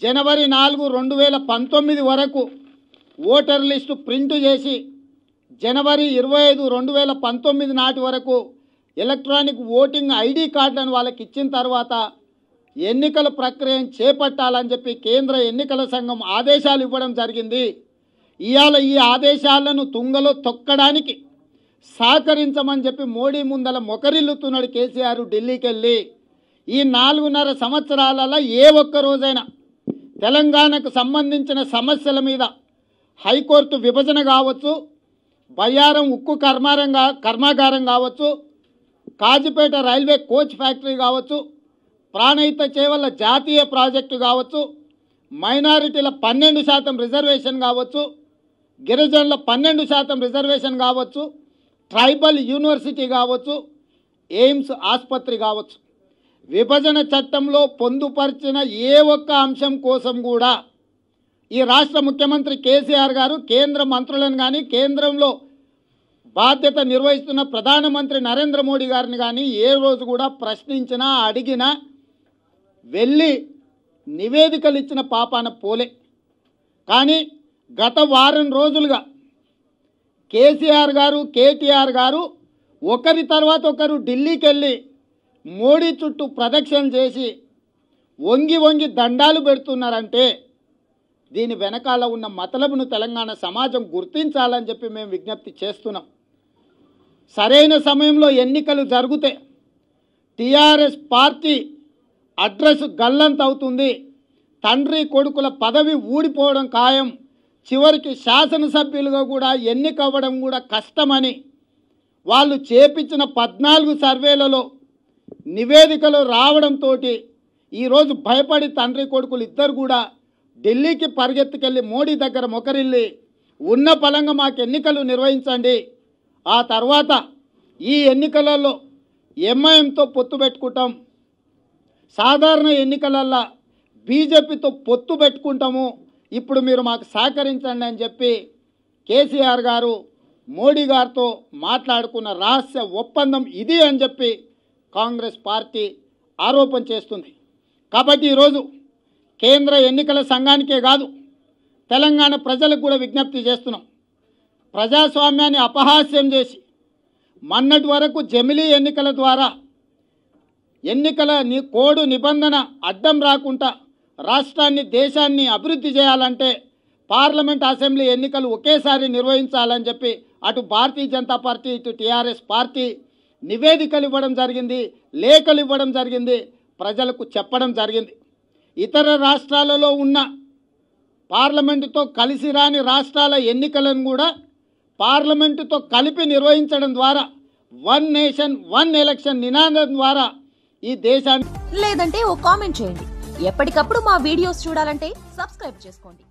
జనవరి 4, 2019 వరకు voter list print చేసి జనవరి 25, 2019 నాటి వరకు ఎలక్ట్రానిక్ ఓటింగ్ ఐడి కార్డులను వాళ్ళకి ఇచ్చిన తర్వాత ఎన్నికల ప్రక్రియను చేపట్టాలని చెప్పి కేంద్ర ఎన్నికల సంఘం ఆదేశాలు ఇవ్వడం జరిగింది. ఇవాళ ఈ ఆదేశాలను తుంగలో తొక్కడానికి సహకరించమని చెప్పి మోడీ ముందల మొకరిల్లుతున్నాడు కేసీఆర్. ఢిల్లీకి వెళ్ళి ఈ 4.5 సంవత్సరాలలో ఏ ఒక్క రోజైనా తెలంగాణకు సంబంధించిన సమస్యల మీద హైకోర్టు విభజన కావచ్చు, బయ్యారం ఉక్కు కర్మాగారం కావచ్చు, కాజిపేట రైల్వే కోచ్ ఫ్యాక్టరీ కావచ్చు, ప్రాణహిత చేవల్ల జాతీయ ప్రాజెక్టు కావచ్చు, మైనారిటీల 12% రిజర్వేషన్ కావచ్చు, గిరిజనుల 12% రిజర్వేషన్ కావచ్చు, ట్రైబల్ యూనివర్సిటీ కావచ్చు, ఎయిమ్స్ ఆసుపత్రి కావచ్చు, విభజన చట్టంలో పొందుపరిచిన ఏ ఒక్క అంశం కోసం కూడా ఈ రాష్ట్ర ముఖ్యమంత్రి కేసీఆర్ గారు కేంద్ర మంత్రులను కానీ కేంద్రంలో బాధ్యత నిర్వహిస్తున్న ప్రధానమంత్రి నరేంద్ర మోడీ గారిని కానీ ఏ రోజు కూడా ప్రశ్నించినా అడిగినా వెళ్ళి నివేదికలు ఇచ్చిన పాపాన పోలే. కానీ గత వారం రోజులుగా కేసీఆర్ గారు కేటీఆర్ గారు ఒకరి తర్వాత ఒకరు ఢిల్లీకి వెళ్ళి మోడీ చుట్టూ ప్రదక్షిణలు చేసి వంగి వంగి దండాలు పెడుతున్నారంటే దీని వెనకాల ఉన్న మతలబును తెలంగాణ సమాజం గుర్తించాలని చెప్పి మేము విజ్ఞప్తి చేస్తున్నాం. సరైన సమయంలో ఎన్నికలు జరిగితే టీఆర్ఎస్ పార్టీ అడ్రస్ గల్లంత అవుతుంది. తండ్రి కొడుకుల పదవి ఊడిపోవడం ఖాయం. చివరికి శాసనసభ్యులుగా కూడా ఎన్నికవ్వడం కూడా కష్టమని వాళ్ళు చేపించిన 14 సర్వేలలో నివేదికలు రావడంతో ఈరోజు భయపడి తండ్రి కొడుకులు ఇద్దరు కూడా ఢిల్లీకి పరిగెత్తుకెళ్ళి మోడీ దగ్గర మొకరిల్లి ఉన్న పలంగా మాకు ఎన్నికలు నిర్వహించండి, ఆ తర్వాత ఈ ఎన్నికలలో ఎంఐఎంతో పొత్తు పెట్టుకుంటాం, సాధారణ ఎన్నికలల్లో బీజేపీతో పొత్తు పెట్టుకుంటాము, ఇప్పుడు మీరు మాకు సహకరించండి అని చెప్పి కేసీఆర్ గారు మోడీ గారితో మాట్లాడుకున్న రహస్య ఒప్పందం ఇది అని చెప్పి కాంగ్రెస్ పార్టీ ఆరోపణ చేస్తుంది. కాబట్టి ఈరోజు కేంద్ర ఎన్నికల సంఘానికే కాదు తెలంగాణ ప్రజలకు కూడా విజ్ఞప్తి చేస్తున్నాం. ప్రజాస్వామ్యాన్ని అపహాస్యం చేసి మొన్నటి వరకు జమిలీ ఎన్నికల ద్వారా ఎన్నికల కోడ్ నిబంధన అడ్డం రాకుండా రాష్ట్రాన్ని దేశాన్ని అభివృద్ధి చేయాలంటే పార్లమెంట్ అసెంబ్లీ ఎన్నికలు ఒకేసారి నిర్వహించాలని చెప్పి అటు భారతీయ జనతా పార్టీ ఇటు టీఆర్ఎస్ పార్టీ నివేదికలు ఇవ్వడం జరిగింది, లేఖలు ఇవ్వడం జరిగింది, ప్రజలకు చెప్పడం జరిగింది. ఇతర రాష్ట్రాలలో ఉన్న పార్లమెంటుతో కలిసి రాని రాష్ట్రాల ఎన్నికలను కూడా పార్లమెంటుతో కలిపి నిర్వహించడం ద్వారా వన్ నేషన్ వన్ ఎలక్షన్ నినాదం ద్వారా ఈ దేశాన్ని లేదంటే ఓ కామెంట్ చేయండి. ఎప్పటికప్పుడు మా వీడియోస్ చూడాలంటే సబ్స్క్రైబ్ చేసుకోండి.